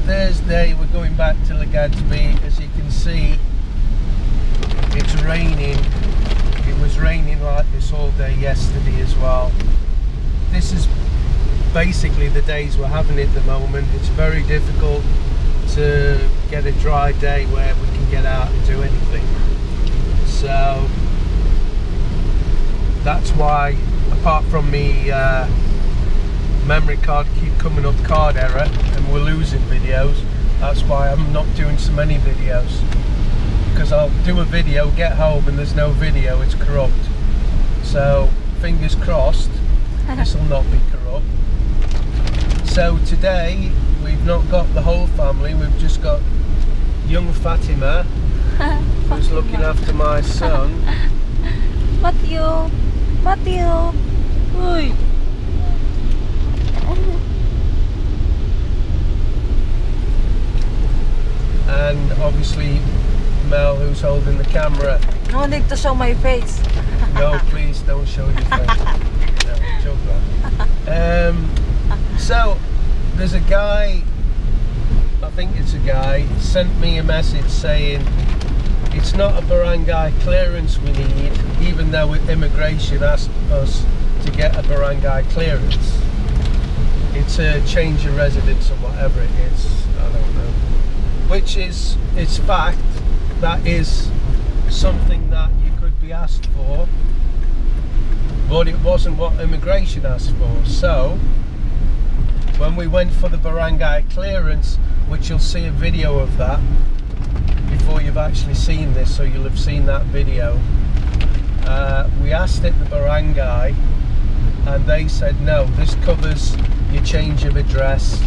Thursday, we're going back to Legazpi. As you can see, it's raining. It was raining like this all day yesterday as well. This is basically the days we're having at the moment. It's very difficult to get a dry day where we can get out and do anything. So that's why, apart from me memory card keep coming up card error and we're losing videos, that's why I'm not doing so many videos, because I'll do a video, get home and there's no video, it's corrupt. So fingers crossed this will not be corrupt. So today we've not got the whole family, we've just got young Fatima who's looking after my son. Matthew, Uy. And obviously Mel, who's holding the camera. No need to show my face. No, please don't show your face. No, joke that. So there's a guy, I think it's a guy, sent me a message saying it's not a barangay clearance we need, even though immigration asked us to get a barangay clearance. It's a change of residence or whatever it is, I don't know. Which is, it's fact, that is something that you could be asked for, but it wasn't what immigration asked for. So when we went for the barangay clearance, which you'll see a video of that before you've actually seen this, so you'll have seen that video, we asked it the barangay and they said no, this covers your change of address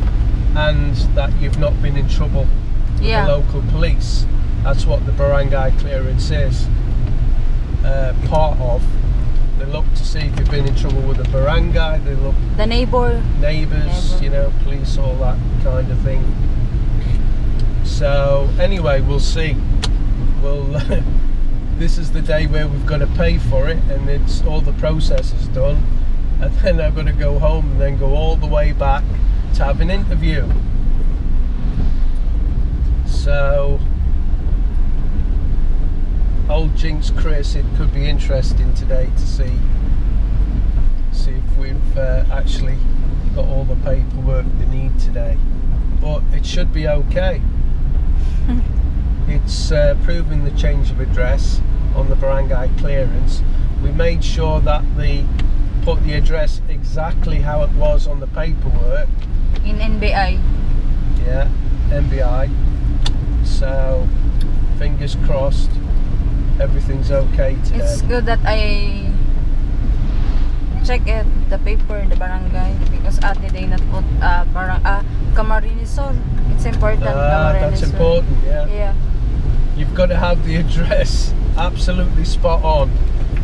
and that you've not been in trouble with the local police. That's what the barangay clearance is part of. They look to see if you've been in trouble with the barangay, they look the neighbors, you know, police, all that kind of thing. So anyway, we'll see. We'll this is the day where we've got to pay for it, and it's all the process is done, and then I've got to go home and then go all the way back to have an interview. So old Jinx Chris, it could be interesting today to see if we've actually got all the paperwork they need today, but it should be okay. It's proving the change of address on the barangay clearance. We made sure that they put the address exactly how it was on the paperwork in NBI. Yeah, NBI. So fingers crossed everything's okay today. It's good that I check it, the paper in the barangay, because they not put Camarines. It's important. That's important, yeah. You've got to have the address absolutely spot on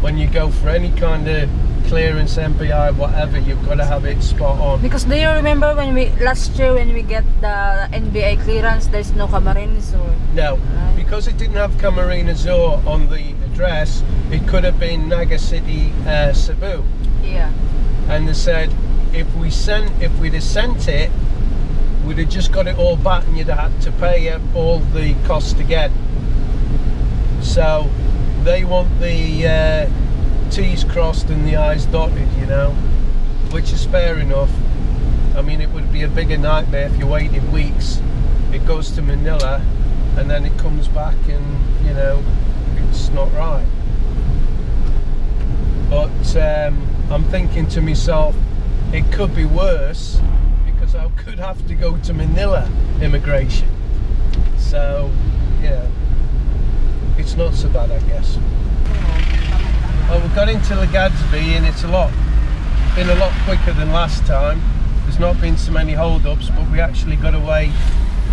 when you go for any kind of clearance, MPI, whatever. You've got to have it spot on. Because do you remember when last year when we get the NBI clearance, there's no Camarines? No, right? Because it didn't have Camarines on the address. It could have been Naga City, Cebu. Yeah. And they said if we'd have sent it, we'd have just got it all back and you'd have had to pay all the costs again. So they want the T's crossed and the I's dotted, you know, which is fair enough. I mean, it would be a bigger nightmare if you waited weeks. It goes to Manila and then it comes back and, you know, it's not right. But I'm thinking to myself, it could be worse, because I could have to go to Manila immigration. So, yeah, it's not so bad, I guess. Well, we got into Legazpi and it's been a lot quicker than last time. There's not been so many hold-ups, but we actually got away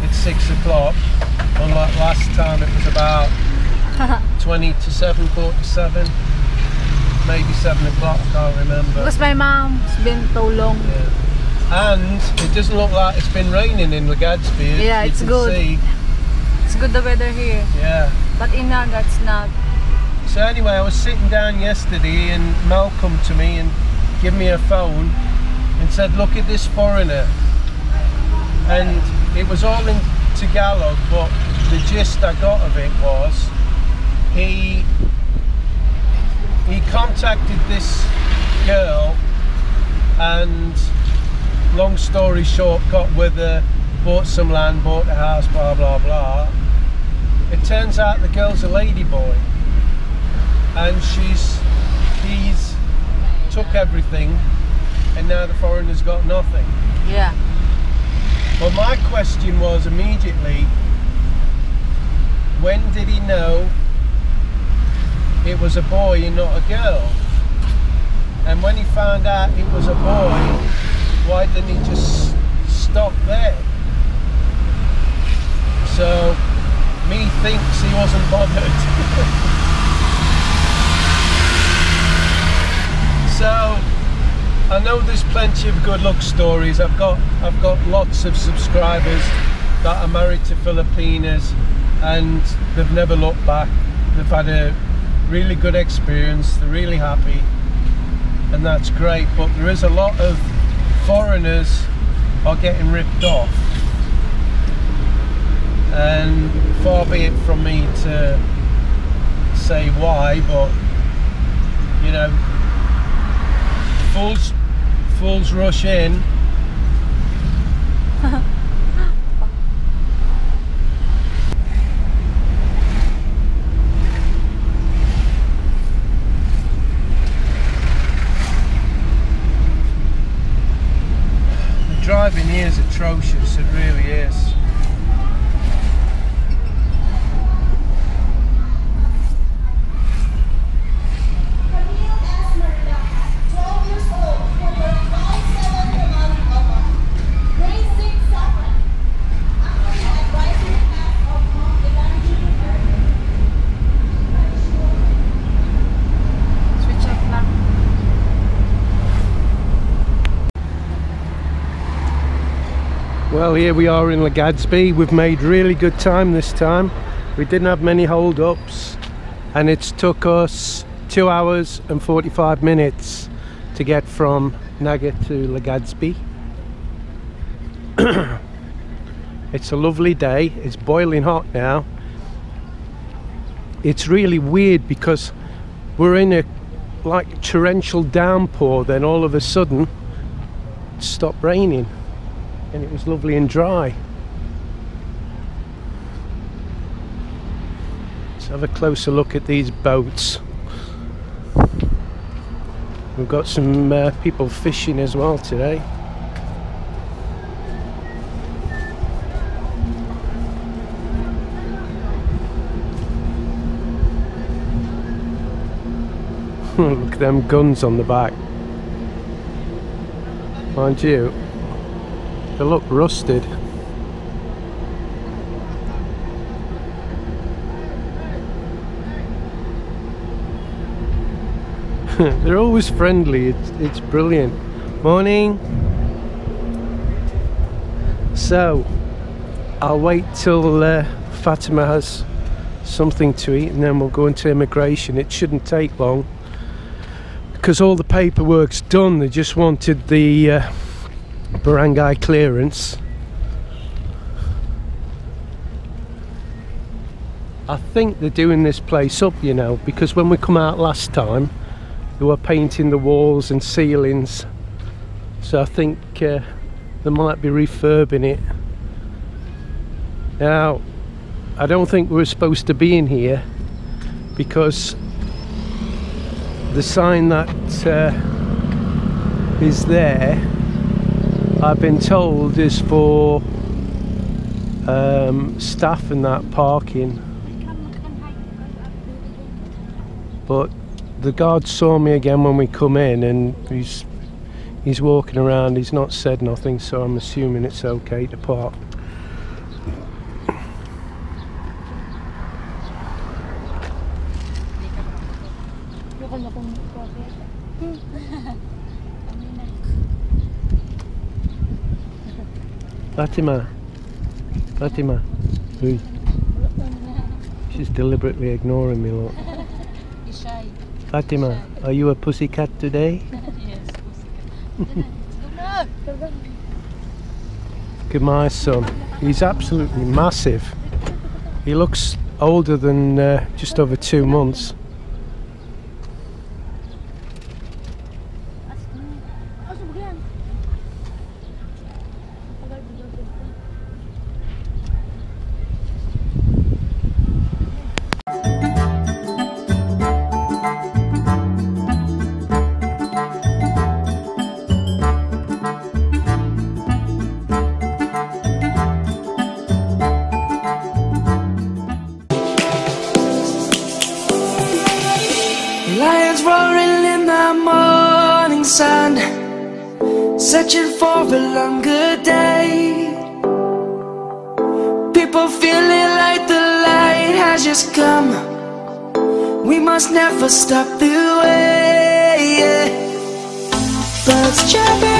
at 6 o'clock. Unlike last time, it was about 20 to 7:47. Maybe 7 o'clock, I can't remember. Because my mom's been so long. Yeah. And it doesn't look like it's been raining in Legazpi. Yeah, it's good. It's good the weather here. Yeah. But in Naga it's not. So anyway, I was sitting down yesterday and Mel come to me and gave me a phone and said, look at this foreigner. And it was all in Tagalog, but the gist I got of it was he contacted this girl, and long story short, got with her, bought some land, bought a house, blah blah blah. It turns out the girl's a ladyboy, and he's took everything, and now the foreigner's got nothing. Yeah. Well, my question was immediately, when did he know it was a boy and not a girl? And when he found out it was a boy, why didn't he just stop there? So, me thinks he wasn't bothered. So, I know there's plenty of good luck stories. I've got lots of subscribers that are married to Filipinas, and they've never looked back. They've had a really good experience. They're really happy, and that's great. But there is a lot of foreigners are getting ripped off, and far be it from me to say why, but you know, fools rush in. The driving here is atrocious, it really is. Well, here we are in Legazpi. We've made really good time this time. We didn't have many hold-ups, and it's took us 2 hours and 45 minutes to get from Naga to Legazpi. It's a lovely day. It's boiling hot now. It's really weird because we're in a like torrential downpour, then all of a sudden it stopped raining. And it was lovely and dry. Let's have a closer look at these boats. We've got some people fishing as well today. Look at them guns on the back. Mind you, they look rusted. They're always friendly. It's brilliant. Morning. So I'll wait till Fatima has something to eat, and then we'll go into immigration. It shouldn't take long because all the paperwork's done. They just wanted the barangay clearance. I think they're doing this place up, you know, because when we come out last time they were painting the walls and ceilings, so I think they might be refurbing it. Now I don't think we were supposed to be in here because the sign that is there, I've been told, is for staff and that parking, but the guard saw me again when we come in, and he's walking around. He's not said nothing, so I'm assuming it's okay to park. Fatima, Ui. She's deliberately ignoring me, look. He's shy. Fatima, are you a pussycat today? Yes, pussycat. Look at my son. He's absolutely massive. He looks older than just over 2 months. Lions roaring in the morning sun, searching for a longer day. People feeling like the light has just come. We must never stop the way. Birds chirping